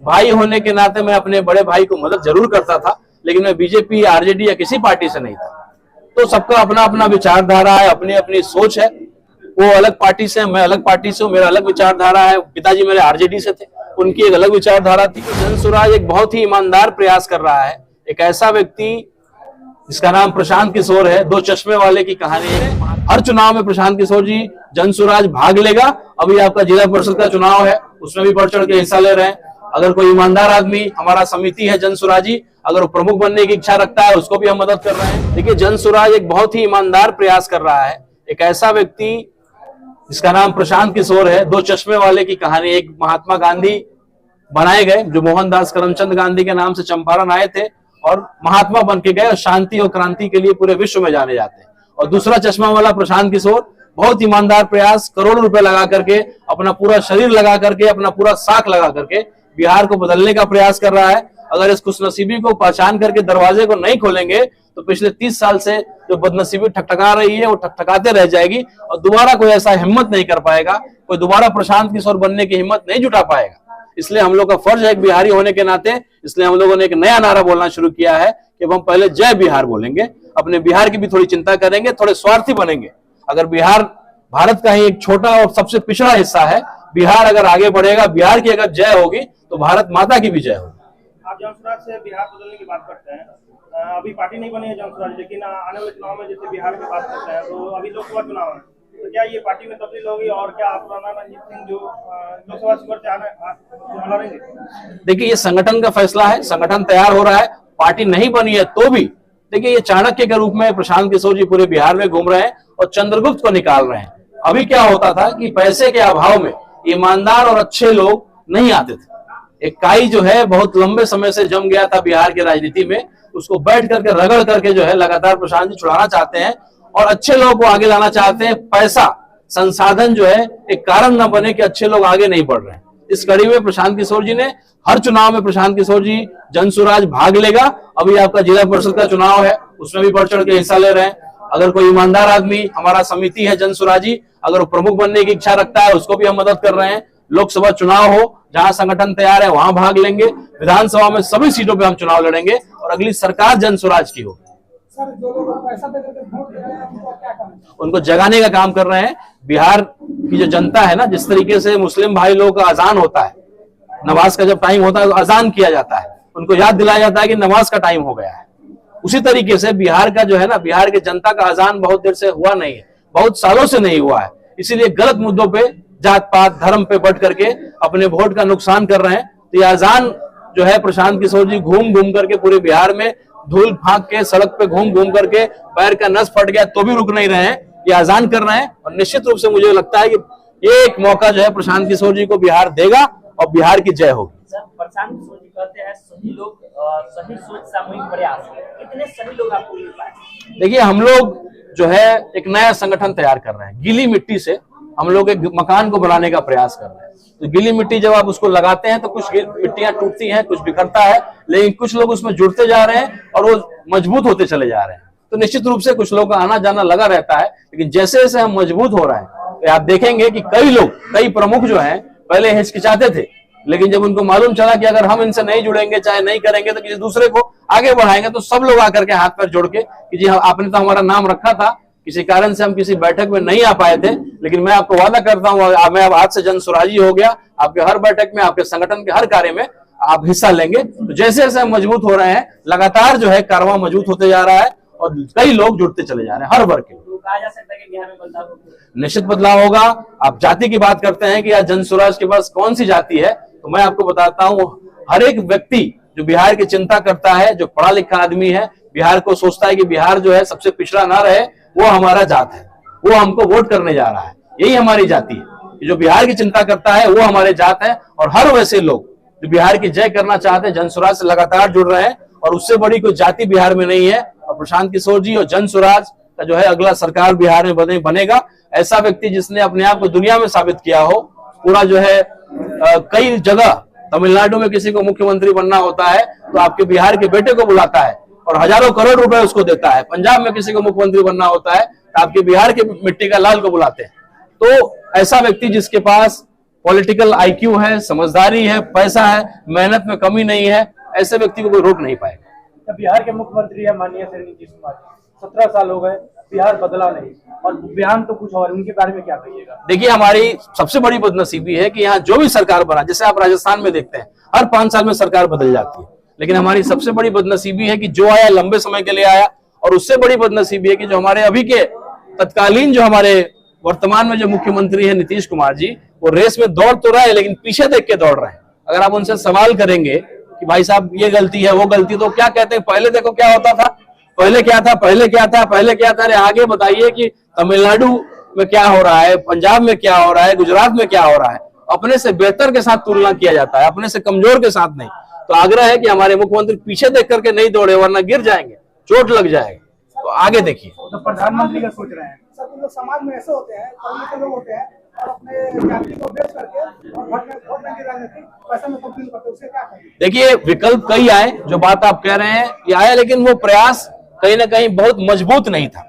भाई होने के नाते मैं अपने बड़े भाई को मदद जरूर करता था, लेकिन मैं बीजेपी, आरजेडी या किसी पार्टी से नहीं था। तो सबका अपना अपना विचारधारा है, अपनी अपनी सोच है। वो अलग पार्टी से, मैं अलग पार्टी से हूँ, मेरा अलग विचारधारा है। पिताजी मेरे आरजेडी से थे, उनकी एक अलग विचारधारा थी। जनसुराज एक बहुत ही ईमानदार प्रयास कर रहा है। एक ऐसा व्यक्ति जिसका नाम प्रशांत किशोर है, दो चश्मे वाले की कहानी है। हर चुनाव में प्रशांत किशोर जी जनसुराज भाग लेगा। अभी आपका जिला परिषद का चुनाव है, उसमें भी बढ़ चढ़ के हिस्सा ले रहे हैं। अगर कोई ईमानदार आदमी, हमारा समिति है जनसुराजी, अगर वो प्रमुख बनने की इच्छा रखता है, उसको भी हम मदद कर रहे हैं। देखिए, जनसुराज एक बहुत ही ईमानदार प्रयास कर रहा है। एक ऐसा व्यक्ति जिसका नाम प्रशांत किशोर है, दो चश्मे वाले की कहानी। एक महात्मा गांधी बनाए गए, जो मोहनदास करमचंद गांधी के नाम से चंपारण आए थे और महात्मा बन के गए और शांति और क्रांति के लिए पूरे विश्व में जाने जाते हैं। और दूसरा चश्मा वाला प्रशांत किशोर, बहुत ईमानदार प्रयास, करोड़ों रुपए लगा करके, अपना पूरा शरीर लगा करके, अपना पूरा साख लगा करके बिहार को बदलने का प्रयास कर रहा है। अगर इस खुशनसीबी को पहचान करके दरवाजे को नहीं खोलेंगे तो पिछले 30 साल से जो बदनसीबी ठकठका रही है वो ठकठकाते रह जाएगी और दोबारा कोई ऐसा हिम्मत नहीं कर पाएगा, कोई दोबारा प्रशांत किशोर बनने की हिम्मत नहीं जुटा पाएगा। इसलिए हम लोग का फर्ज है एक बिहारी होने के नाते, इसलिए हम लोगों ने एक नया नारा बोलना शुरू किया है कि हम पहले जय बिहार बोलेंगे, अपने बिहार की भी थोड़ी चिंता करेंगे, थोड़े स्वार्थी बनेंगे। अगर बिहार भारत का ही एक छोटा और सबसे पिछड़ा हिस्सा है, बिहार अगर आगे बढ़ेगा, बिहार की अगर जय होगी तो भारत माता की भी जय होगी। आप जनसुराज से बिहार बदलने की बात करते हैं, अभी पार्टी नहीं बनी है जनसुराज, लेकिन आने वाले चुनाव में जैसे बिहार की बात करते हैं, तो अभी लोकसभा चुनाव है, तो क्या ये पार्टी में तब्दील होगी और क्या आप राणा रणजीत सिंह जो लोकसभा सीट से लड़ेंगे? देखिए, ये संगठन का फैसला है, संगठन तैयार हो रहा है। पार्टी नहीं बनी है तो भी देखिए, ये चाणक्य के रूप में प्रशांत किशोर जी पूरे बिहार में घूम रहे हैं और चंद्रगुप्त को निकाल रहे हैं। अभी क्या होता था कि पैसे के अभाव में ईमानदार और अच्छे लोग नहीं आते थे। एक काई जो है बहुत लंबे समय से जम गया था बिहार की राजनीति में, उसको बैठ करके रगड़ करके जो है लगातार प्रशांत जी छुड़ाना चाहते हैं और अच्छे लोगों को आगे लाना चाहते हैं। पैसा, संसाधन जो है एक कारण न बने कि अच्छे लोग आगे नहीं बढ़ रहे हैं। इस कड़ी में प्रशांत किशोर जी ने, हर चुनाव में प्रशांत किशोर जी जनसुराज भाग लेगा। अभी आपका जिला परिषद का चुनाव है, उसमें भी बढ़ चढ़ के हिस्सा ले रहे हैं। अगर कोई ईमानदार आदमी, हमारा समिति है जनसुराजी, अगर वो प्रमुख बनने की इच्छा रखता है, उसको भी हम मदद कर रहे हैं। लोकसभा चुनाव हो, जहां संगठन तैयार है वहां भाग लेंगे। विधानसभा में सभी सीटों पे हम चुनाव लड़ेंगे और अगली सरकार जनसुराज की होगी। सर, जो लोग पैसा दे करके वोट दे रहे हैं, उनको क्या करना है? उनको जगाने का काम कर रहे हैं। बिहार की जो जनता है ना, जिस तरीके से मुस्लिम भाई लोगों का अजान होता है, नमाज का जब टाइम होता है तो अजान किया जाता है, उनको याद दिलाया जाता है कि नमाज का टाइम हो गया है। उसी तरीके से बिहार का जो है ना, बिहार की जनता का अजान बहुत देर से हुआ नहीं है, बहुत सालों से नहीं हुआ है। इसीलिए गलत मुद्दों पे, जात पात धर्म पे बढ़ करके अपने वोट का नुकसान कर रहे हैं। तो ये अजान जो है, प्रशांत किशोर जी घूम घूम करके पूरे बिहार में धूल फांक के, सड़क पे घूम घूम करके पैर का नस फट गया तो भी रुक नहीं रहे हैं, ये अजान कर रहे हैं। और निश्चित रूप से मुझे लगता है कि ये एक मौका जो है प्रशांत किशोर जी को बिहार देगा और बिहार की जय होगी। सर, प्रशांत किशोर जी कहते हैं सही लोग, सही सोच, सामूहिक प्रयास। कितने सही लोग आपको मिल पाए? देखिए, हम लोग जो है एक नया संगठन तैयार कर रहे हैं। गीली मिट्टी से हम लोग एक मकान को बनाने का प्रयास कर रहे हैं। तो गीली मिट्टी जब आप उसको लगाते हैं तो कुछ मिट्टियां टूटती हैं, कुछ बिखरता है, लेकिन कुछ लोग उसमें जुड़ते जा रहे हैं और वो मजबूत होते चले जा रहे हैं। तो निश्चित रूप से कुछ लोगों का आना जाना लगा रहता है, लेकिन जैसे जैसे हम मजबूत हो रहे हैं तो आप देखेंगे कि कई लोग, कई प्रमुख जो हैं, पहले हिचकिचाते थे, लेकिन जब उनको मालूम चला कि अगर हम इनसे नहीं जुड़ेंगे, चाहे नहीं करेंगे, तो किसी दूसरे को आगे बढ़ाएंगे, तो सब लोग आकर के हाथ पैर जोड़ के कि जी आपने तो हमारा नाम रखा था, किसी कारण से हम किसी बैठक में नहीं आ पाए थे, लेकिन मैं आपको वादा करता हूं, मैं अब आज से जनसुराजी हो गया, आपके हर बैठक में, आपके संगठन के हर कार्य में आप हिस्सा लेंगे। तो जैसे जैसे हम मजबूत हो रहे हैं, लगातार जो है कारवां मजबूत होते जा रहा है और कई लोग जुड़ते चले जा रहे हैं, हर वर्ग के। तो कहा जा सकता है कि बिहार में बदलाव होगा? निश्चित बदलाव होगा। आप जाति की बात करते हैं कि आज जनसुराज के पास कौन सी जाति है, तो मैं आपको बताता हूं, हर एक व्यक्ति जो बिहार की चिंता करता है, जो पढ़ा लिखा आदमी है, बिहार को सोचता है कि बिहार जो है सबसे पिछड़ा ना रहे, वो हमारा जात है, वो हमको वोट करने जा रहा है, यही हमारी जाति है। जो बिहार की चिंता करता है वो हमारे जात है। और हर वैसे लोग जो बिहार की जय करना चाहते हैं, जनसुराज से लगातार जुड़ रहे हैं और उससे बड़ी कोई जाति बिहार में नहीं है। और प्रशांत किशोर जी और जनसुराज का जो है अगला सरकार बिहार में बनेगा। ऐसा व्यक्ति जिसने अपने आप को दुनिया में साबित किया हो, पूरा जो है कई जगह, तमिलनाडु में किसी को मुख्यमंत्री बनना होता है तो आपके बिहार के बेटे को बुलाता है और हजारों करोड़ रुपए उसको देता है। पंजाब में किसी को मुख्यमंत्री बनना होता है तो आपके बिहार के मिट्टी का लाल को बुलाते हैं। तो ऐसा व्यक्ति जिसके पास पॉलिटिकल आईक्यू है, समझदारी है, पैसा है, मेहनत में कमी नहीं है, ऐसे व्यक्ति को कोई रोक नहीं पाएगा। बिहार के मुख्यमंत्री है माननीय श्री नीतीश कुमार, 17 साल हो गए, बिहार बदला नहीं और बयान तो कुछ और, उनके बारे में क्या कहिएगा? देखिए, हमारी सबसे बड़ी बदनसीबी है कि यहाँ जो भी सरकार बना, जैसे आप राजस्थान में देखते हैं हर 5 साल में सरकार बदल जाती है, लेकिन हमारी सबसे बड़ी बदनसीबी है कि जो आया लंबे समय के लिए आया, और उससे बड़ी बदनसीबी है कि जो हमारे अभी के तत्कालीन जो हमारे वर्तमान में जो मुख्यमंत्री है नीतीश कुमार जी, वो रेस में दौड़ तो रहे लेकिन पीछे देख के दौड़ रहे हैं। अगर आप उनसे सवाल करेंगे कि भाई साहब ये गलती है वो गलती, तो क्या कहते हैं, पहले देखो क्या होता था, पहले क्या था, पहले क्या था, पहले क्या था। अरे आगे बताइए कि तमिलनाडु में क्या हो रहा है, पंजाब में क्या हो रहा है, गुजरात में क्या हो रहा है। अपने से बेहतर के साथ तुलना किया जाता है, अपने से कमजोर के साथ नहीं। तो आग्रह है कि हमारे मुख्यमंत्री पीछे देख करके नहीं दौड़े, वरना गिर जाएंगे, चोट लग जाएगा। तो आगे देखिए। तो प्रधानमंत्री का सोच रहे हैं सर, कुछ लोग समाज में ऐसे होते हैं, पढ़े लिखे लोग होते हैं और अपने जाति को बेच करके और वोट बैंक की राजनीति पैसा में तब्दील करते हैं, उससे क्या कहेंगे? देखिए, विकल्प कई आए, जो बात आप कह रहे हैं ये आया, लेकिन वो प्रयास कहीं ना कहीं बहुत मजबूत नहीं था।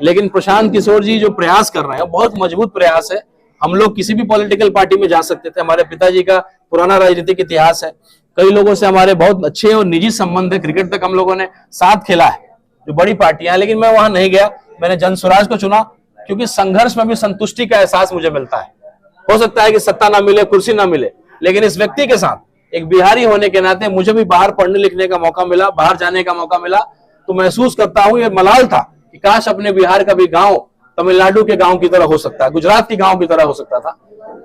लेकिन प्रशांत किशोर जी जो प्रयास कर रहे हैं बहुत मजबूत प्रयास है। हम लोग किसी भी पॉलिटिकल पार्टी में जा सकते थे, हमारे पिताजी का पुराना राजनीतिक इतिहास है, कई लोगों से हमारे बहुत अच्छे और निजी संबंध है, क्रिकेट तक हम लोगों ने साथ खेला है, जो बड़ी पार्टियां हैं। लेकिन मैं वहां नहीं गया, मैंने जन स्वराज को चुना, क्योंकि संघर्ष में भी संतुष्टि का एहसास मुझे मिलता है। हो सकता है कि सत्ता ना मिले, कुर्सी ना मिले, लेकिन इस व्यक्ति के साथ एक बिहारी होने के नाते मुझे भी बाहर पढ़ने लिखने का मौका मिला, बाहर जाने का मौका मिला, तो महसूस करता हूं ये मलाल था कि काश अपने बिहार का भी गांव तमिलनाडु के गांव की तरह हो सकता है, गुजरात के गांव की तरह हो सकता था।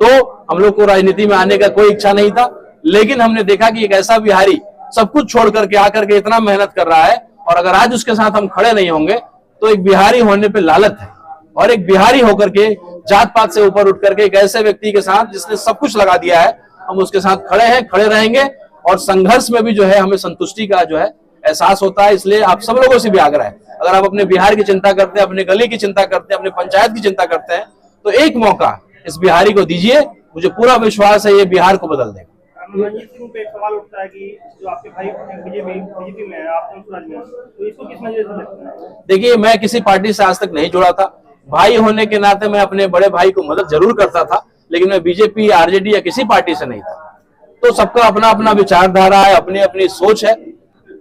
तो हम लोग को राजनीति में आने का कोई इच्छा नहीं था, लेकिन हमने देखा कि एक ऐसा बिहारी सब कुछ छोड़ करके आकर के इतना मेहनत कर रहा है, और अगर आज उसके साथ हम खड़े नहीं होंगे तो एक बिहारी होने पे लालच है। और एक बिहारी होकर के जात पात से ऊपर उठ करके एक ऐसे व्यक्ति के साथ जिसने सब कुछ लगा दिया है, हम उसके साथ खड़े हैं, खड़े रहेंगे, और संघर्ष में भी जो है हमें संतुष्टि का जो है एहसास होता है। इसलिए आप सब लोगों से भी आग्रह है, अगर आप अपने बिहार की चिंता करते हैं, अपने गली की चिंता करते हैं, अपने पंचायत की चिंता करते हैं, तो एक मौका इस बिहारी को दीजिए। मुझे पूरा विश्वास है ये बिहार को बदल देगा। रणजीत सिंह पे एक सवाल उठता है कि जो आपके भाई बीजेपी में है, आप जन में, तो इसको किस नजर से देखते हैं? देखिए, मैं किसी पार्टी से आज तक नहीं जुड़ा था, भाई होने के नाते मैं अपने बड़े भाई को मदद जरूर करता था, लेकिन मैं बीजेपी, आरजेडी या किसी पार्टी से नहीं था। तो सबका अपना अपना विचारधारा है, अपनी अपनी सोच है।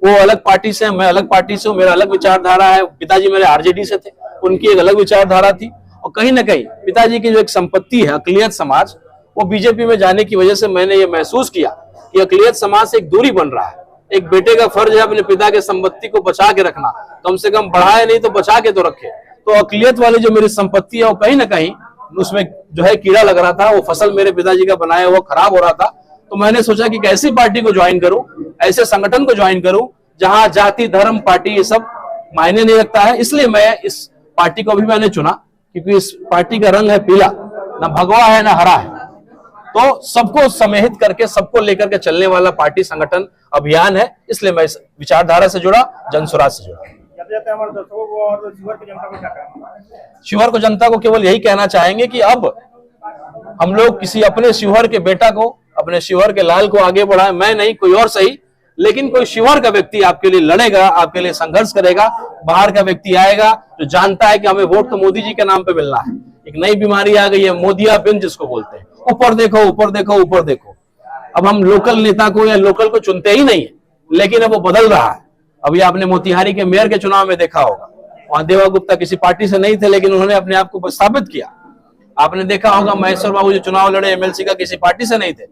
वो अलग पार्टी से, मैं अलग पार्टी से हूँ, मेरा अलग विचारधारा है। पिताजी मेरे आरजेडी से थे, उनकी एक अलग विचारधारा थी। और कहीं ना कहीं पिताजी की जो एक संपत्ति है अकलियत समाज, वो बीजेपी में जाने की वजह से मैंने ये महसूस किया कि अकलियत समाज से एक दूरी बन रहा है। एक बेटे का फर्ज है अपने पिता के संपत्ति को बचा के रखना, कम से कम बढ़ाए नहीं तो बचा के तो रखे। तो अकलियत वाली जो मेरी संपत्ति है वो कहीं ना कहीं उसमें जो है कीड़ा लग रहा था, वो फसल मेरे पिताजी का बनाया हुआ खराब हो रहा था। तो मैंने सोचा कि ऐसी पार्टी को ज्वाइन करूं, ऐसे संगठन को ज्वाइन करूं जहां जाति, धर्म, पार्टी ये सब मायने नहीं रखता है। इसलिए मैं इस पार्टी को भी मैंने चुना, क्योंकि इस पार्टी का रंग है पीला, ना भगवा है ना हरा है। तो सबको समेहित करके, सबको लेकर के चलने वाला पार्टी, संगठन, अभियान है। इसलिए मैं इस विचारधारा से जुड़ा, जन स्वराज से जुड़ा। जाते हमारे दर्शकों को और शिवहर की जनता को क्या कहना? शिवहर को जनता को केवल यही कहना चाहेंगे कि अब हम लोग किसी अपने शिवहर के बेटा को, अपने शिवहर के लाल को आगे बढ़ाएं। मैं नहीं, कोई और सही, लेकिन कोई शिवहर का व्यक्ति आपके लिए लड़ेगा, आपके लिए संघर्ष करेगा। बाहर का व्यक्ति आएगा जो जानता है कि हमें वोट तो मोदी जी के नाम पे मिलना है। एक नई बीमारी आ गई है, मोदिया बिन जिसको बोलते हैं, ऊपर देखो, ऊपर देखो, ऊपर देखो। अब हम लोकल नेता को या लोकल को चुनते ही नहीं है, लेकिन अब वो बदल रहा है। अभी आपने मोतिहारी के मेयर के चुनाव में देखा होगा, वहां देवा गुप्ता किसी पार्टी से नहीं थे, लेकिन उन्होंने अपने आप को स्थापित किया। आपने देखा होगा महेश्वर बाबू जो चुनाव लड़े एमएलसी का, किसी पार्टी से नहीं थे।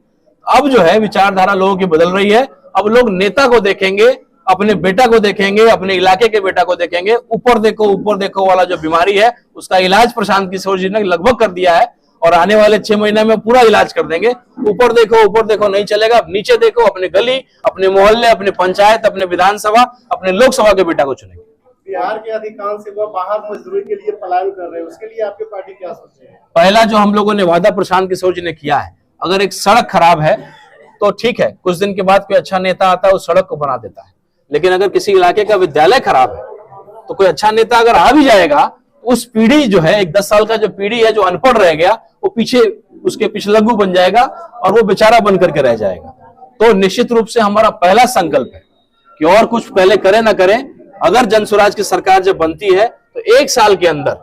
अब जो है विचारधारा लोगों की बदल रही है। अब लोग नेता को देखेंगे, अपने बेटा को देखेंगे, अपने इलाके के बेटा को देखेंगे। ऊपर देखो वाला जो बीमारी है, उसका इलाज प्रशांत किशोर जी ने लगभग कर दिया है, और आने वाले 6 महीने में पूरा इलाज कर देंगे। ऊपर देखो नहीं चलेगा, नीचे देखो, अपने गली, अपने मोहल्ले, अपने पंचायत, अपने विधानसभा, अपने लोकसभा के बेटा को चुनेंगे। बिहार के अधिकांश युवा बाहर मजदूरी के लिए पलायन कर रहे हैं, उसके लिए आपकी पार्टी क्या सोचे है? पहला जो हम लोगों ने वादा प्रशांत किशोर जी ने किया है, अगर एक सड़क खराब है तो ठीक है, कुछ दिन के बाद कोई अच्छा नेता आता है उस सड़क को बना देता है। लेकिन अगर किसी इलाके का विद्यालय खराब है तो कोई अच्छा नेता अगर आ भी जाएगा, उस पीढ़ी जो है, एक 10 साल का जो पीढ़ी है जो अनपढ़ रह गया, वो पीछे उसके पिछलग्गू बन जाएगा और वो बेचारा बन करके रह जाएगा। तो निश्चित रूप से हमारा पहला संकल्प है कि और कुछ पहले करें ना करें, अगर जन स्वराज की सरकार जब बनती है तो 1 साल के अंदर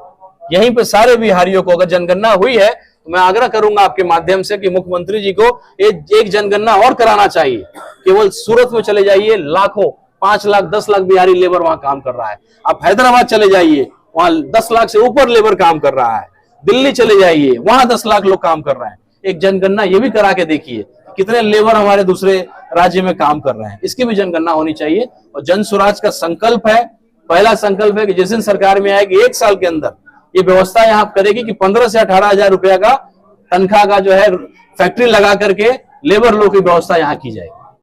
यहीं पे सारे बिहारियों को, अगर जनगणना हुई है तो मैं आग्रह करूंगा आपके माध्यम से कि मुख्यमंत्री जी को एक जनगणना और कराना चाहिए। केवल सूरत में चले जाइए, लाखों 5 लाख 10 लाख बिहारी लेबर वहां काम कर रहा है। आप हैदराबाद चले जाइए, वहां 10 लाख से ऊपर लेबर काम कर रहा है। दिल्ली चले जाइए, वहां 10 लाख लोग काम कर रहे हैं। एक जनगणना ये भी करा के देखिए कितने लेबर हमारे दूसरे राज्य में काम कर रहे हैं, इसकी भी जनगणना होनी चाहिए। और जन स्वराज का संकल्प है, पहला संकल्प है कि जिस दिन सरकार में आएगी 1 साल के अंदर ये व्यवस्था यहाँ करेगी कि 15 से 18,000 रुपया का तनख्वाह का जो है फैक्ट्री लगा करके लेबर लोग की व्यवस्था यहाँ की जाएगी।